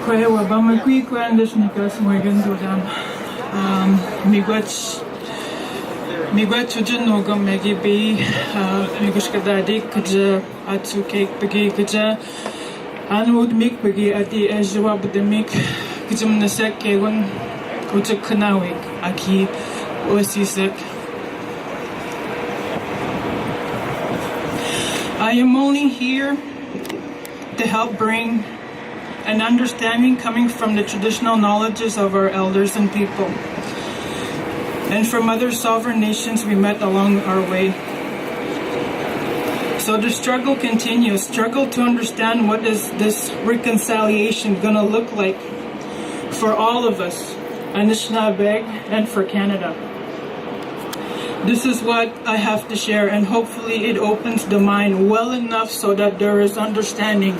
Kaya ba magkikwendas ni kas mo ganito dam. Miigwech ujun nogam megibi migush kadadi kaja atsu cake bagi kaja anwood mik bagi ati ejwa budemik kajam nasek kewan kujak kanawik aki osisek. I am only here to help bring an understanding coming from the traditional knowledges of our elders and people, and from other sovereign nations we met along our way. So the struggle continues, struggle to understand what is this reconciliation gonna look like for all of us, Anishinaabe, and for Canada. This is what I have to share, and hopefully it opens the mind well enough so that there is understanding.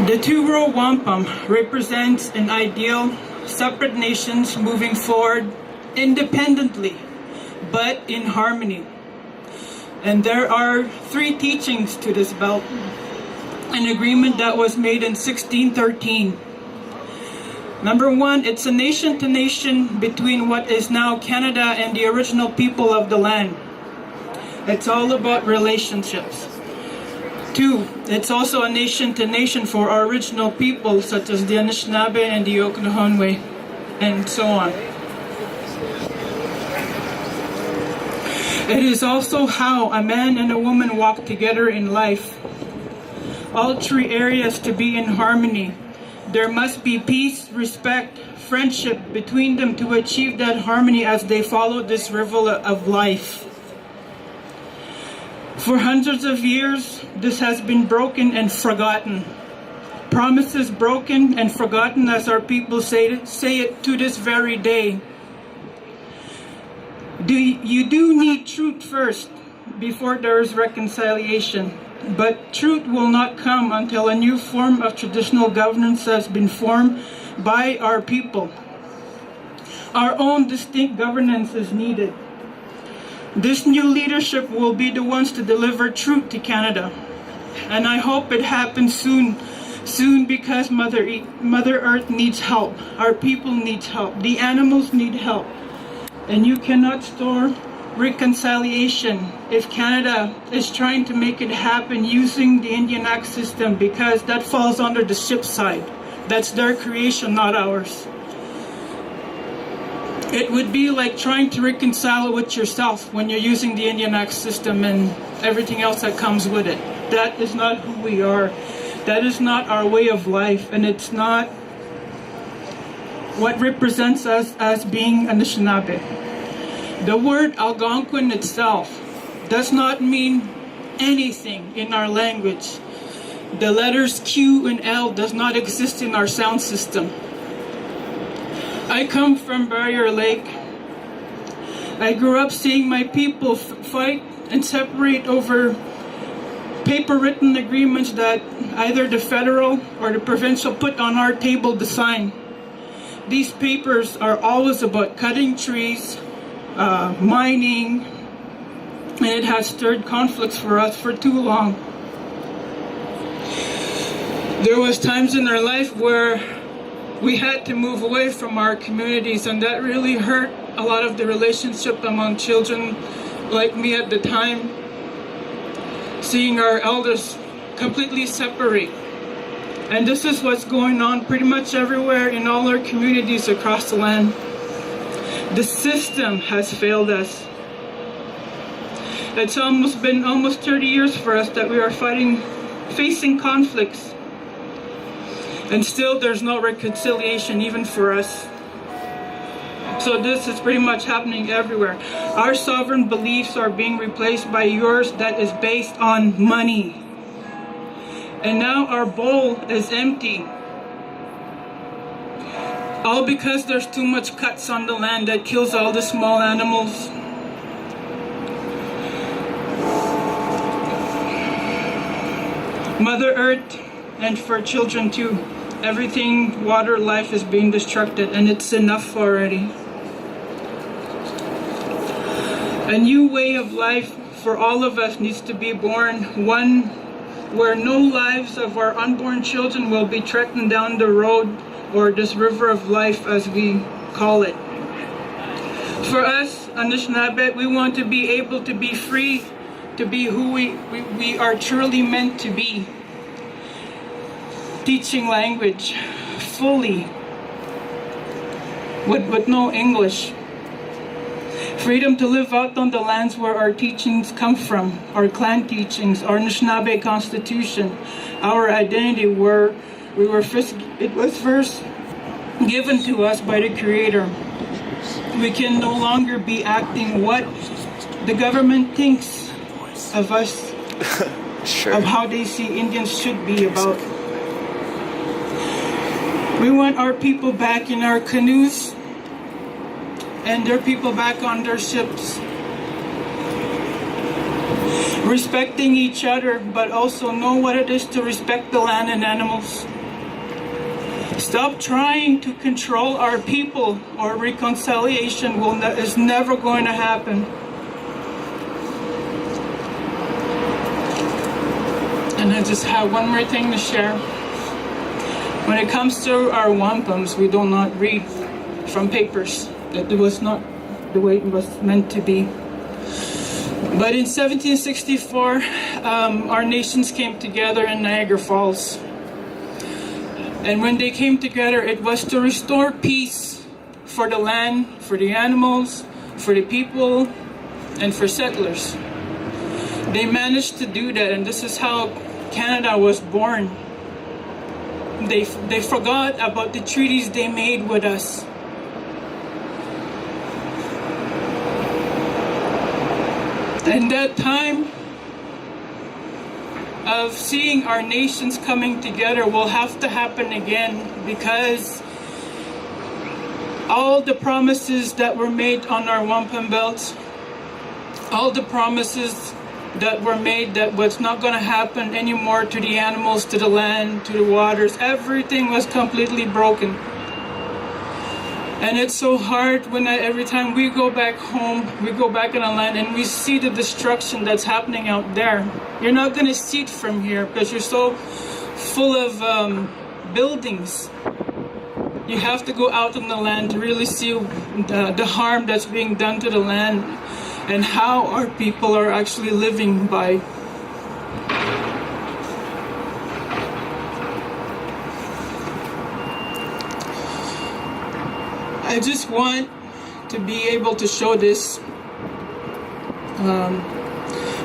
The two-row wampum represents an ideal separate nations moving forward independently, but in harmony. And there are three teachings to this belt. An agreement that was made in 1613. Number one, it's a nation to nation between what is now Canada and the original people of the land. It's all about relationships. Two, it's also a nation to nation for our original people such as the Anishinaabe and the Okanaganwe, and so on. It is also how a man and a woman walk together in life. All three areas to be in harmony. There must be peace, respect, friendship between them to achieve that harmony as they follow this river of life. For hundreds of years, this has been broken and forgotten. Promises broken and forgotten as our people say it to this very day. You do need truth first before there is reconciliation. But truth will not come until a new form of traditional governance has been formed by our people. Our own distinct governance is needed. This new leadership will be the ones to deliver truth to Canada. And I hope it happens soon because Mother Earth needs help. Our people need help. The animals need help. And you cannot store reconciliation if Canada is trying to make it happen using the Indian Act system, because that falls under the ship side. That's their creation, not ours. It would be like trying to reconcile with yourself when you're using the Indian Act system and everything else that comes with it. That is not who we are. That is not our way of life, and it's not what represents us as being Anishinaabe. The word Algonquin itself does not mean anything in our language. The letters Q and L does not exist in our sound system. I come from Barrier Lake. I grew up seeing my people fight and separate over paper-written agreements that either the federal or the provincial put on our table to sign. These papers are always about cutting trees, mining, and it has stirred conflicts for us for too long. There was times in our life where we had to move away from our communities, and that really hurt a lot of the relationship among children like me at the time, seeing our elders completely separate. And this is what's going on pretty much everywhere in all our communities across the land. The system has failed us. It's been almost 30 years for us that we are facing conflicts. And still there's no reconciliation even for us. So this is pretty much happening everywhere. Our sovereign beliefs are being replaced by yours that is based on money. And now our bowl is empty. All because there's too much cuts on the land that kills all the small animals. Mother Earth, and for children too. Everything, water, life is being destructed, and it's enough already. A new way of life for all of us needs to be born, one where no lives of our unborn children will be trekking down the road or this river of life as we call it. For us, Anishinaabe, we want to be able to be free, to be who we are truly meant to be. Teaching language fully, with no English. Freedom to live out on the lands where our teachings come from, our clan teachings, our Anishinaabe constitution, our identity, where it was first given to us by the Creator. We can no longer be acting what the government thinks of us, Sure. of how they see Indians should be about. We want our people back in our canoes and their people back on their ships. Respecting each other, but also know what it is to respect the land and animals. Stop trying to control our people, or reconciliation is never going to happen. And I just have one more thing to share. When it comes to our wampums, we do not read from papers. That it was not the way it was meant to be. But in 1764, our nations came together in Niagara Falls. And when they came together, it was to restore peace for the land, for the animals, for the people, and for settlers. They managed to do that, and this is how Canada was born. They forgot about the treaties they made with us. And that time of seeing our nations coming together will have to happen again, because all the promises that were made on our wampum belts, all the promises that were made that was not going to happen anymore to the animals, to the land, to the waters, everything was completely broken. And it's so hard when every time we go back home, we go back in the land and we see the destruction that's happening out there. You're not going to see it from here because you're so full of buildings. You have to go out on the land to really see the harm that's being done to the land and how our people are actually living by. I just want to be able to show this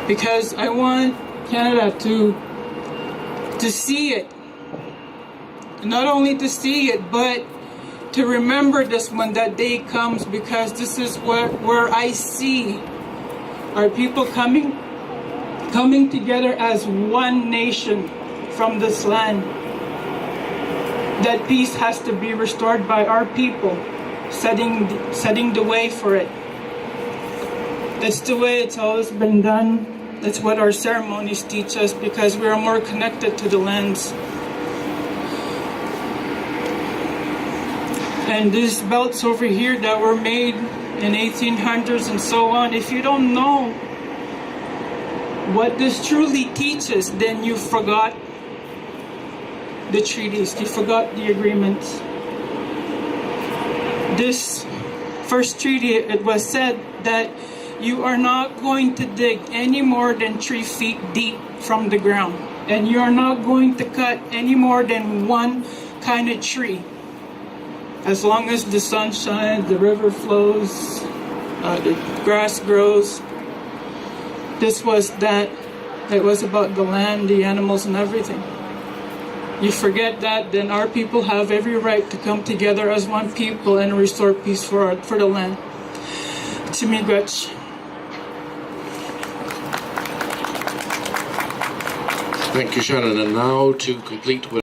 because I want Canada to see it. Not only to see it, but to remember this when that day comes, because this is where I see our people coming together as one nation from this land. That peace has to be restored by our people, setting the way for it. That's the way it's always been done. That's what our ceremonies teach us, because we are more connected to the lands. And these belts over here that were made in 1800s and so on, if you don't know what this truly teaches, then you forgot the treaties, you forgot the agreements. This first treaty, it was said that you are not going to dig any more than 3 feet deep from the ground, and you are not going to cut any more than one kind of tree. As long as the sun shines, the river flows, the grass grows. This was that. It was about the land, the animals, and everything. You forget that, then our people have every right to come together as one people and restore peace for the land. Chimiigwech. Thank you, Shannon. And now to complete with